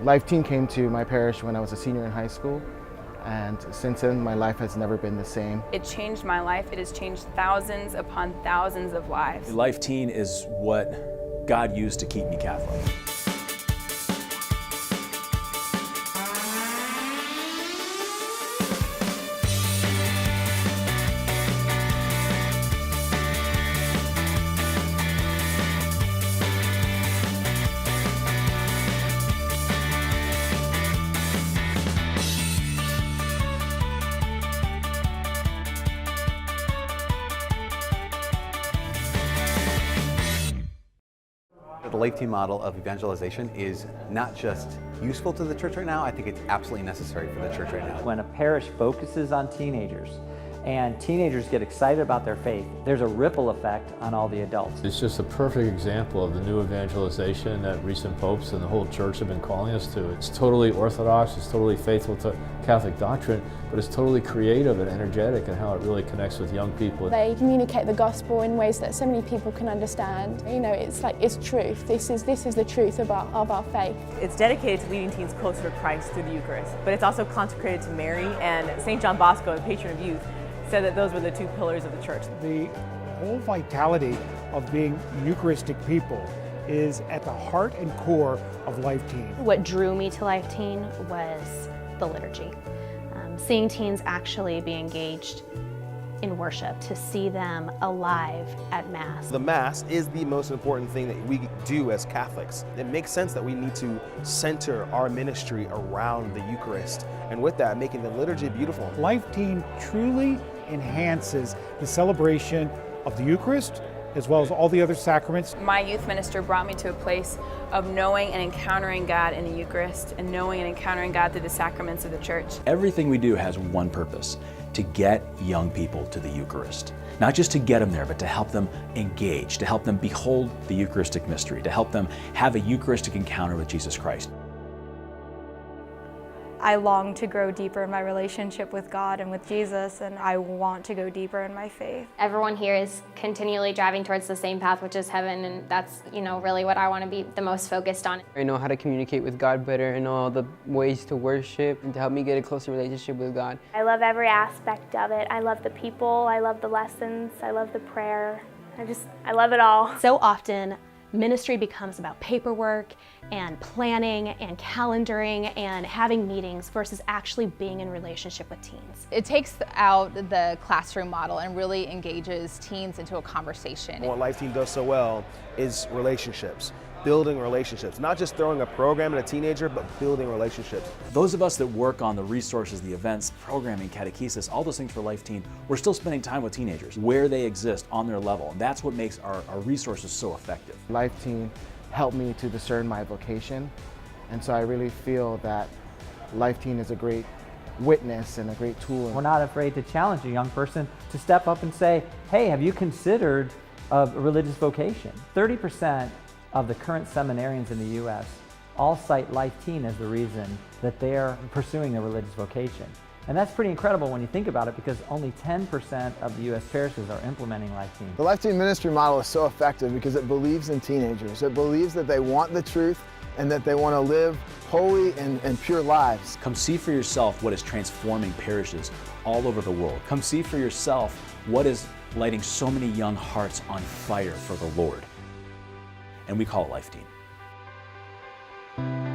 Life Teen came to my parish when I was a senior in high school, and since then my life has never been the same. It changed my life. It has changed thousands upon thousands of lives. Life Teen is what God used to keep me Catholic. The Life Teen model of evangelization is not just useful to the church right now, I think it's absolutely necessary for the church right now. When a parish focuses on teenagers and teenagers get excited about their faith, there's a ripple effect on all the adults. It's just a perfect example of the new evangelization that recent popes and the whole church have been calling us to. It's totally orthodox, it's totally faithful to Catholic doctrine, but it's totally creative and energetic in how it really connects with young people. They communicate the gospel in ways that so many people can understand. You know, it's truth. This is the truth of our faith. It's dedicated to leading teens closer to Christ through the Eucharist, but it's also consecrated to Mary, and St. John Bosco, the patron of youth, said that those were the two pillars of the church. The whole vitality of being Eucharistic people is at the heart and core of Life Teen. What drew me to Life Teen was the liturgy. Seeing teens actually be engaged in worship, to see them alive at Mass. The Mass is the most important thing that we do as Catholics. It makes sense that we need to center our ministry around the Eucharist, and with that, making the liturgy beautiful. Life Teen truly enhances the celebration of the Eucharist as well as all the other sacraments. My youth minister brought me to a place of knowing and encountering God in the Eucharist and knowing and encountering God through the sacraments of the church. Everything we do has one purpose: to get young people to the Eucharist. Not just to get them there, but to help them engage, to help them behold the Eucharistic mystery, to help them have a Eucharistic encounter with Jesus Christ. I long to grow deeper in my relationship with God and with Jesus, and I want to go deeper in my faith. Everyone here is continually driving towards the same path, which is heaven, and that's, really what I want to be the most focused on. I know how to communicate with God better and all the ways to worship and to help me get a closer relationship with God. I love every aspect of it. I love the people, I love the lessons, I love the prayer. I love it all. So often, ministry becomes about paperwork and planning and calendaring and having meetings versus actually being in relationship with teens. It takes out the classroom model and really engages teens into a conversation. What Life Teen does so well is relationships. Building relationships, not just throwing a program at a teenager, but building relationships. Those of us that work on the resources, the events, programming, catechesis, all those things for Life Teen, we're still spending time with teenagers, where they exist on their level. And that's what makes our resources so effective. Life Teen helped me to discern my vocation, and so I really feel that Life Teen is a great witness and a great tool. We're not afraid to challenge a young person to step up and say, hey, have you considered a religious vocation? 30% of the current seminarians in the U.S. all cite Life Teen as the reason that they're pursuing a religious vocation. And that's pretty incredible when you think about it, because only 10% of the U.S. parishes are implementing Life Teen. The Life Teen ministry model is so effective because it believes in teenagers. It believes that they want the truth and that they want to live holy and pure lives. Come see for yourself what is transforming parishes all over the world. Come see for yourself what is lighting so many young hearts on fire for the Lord. And we call it Life Teen.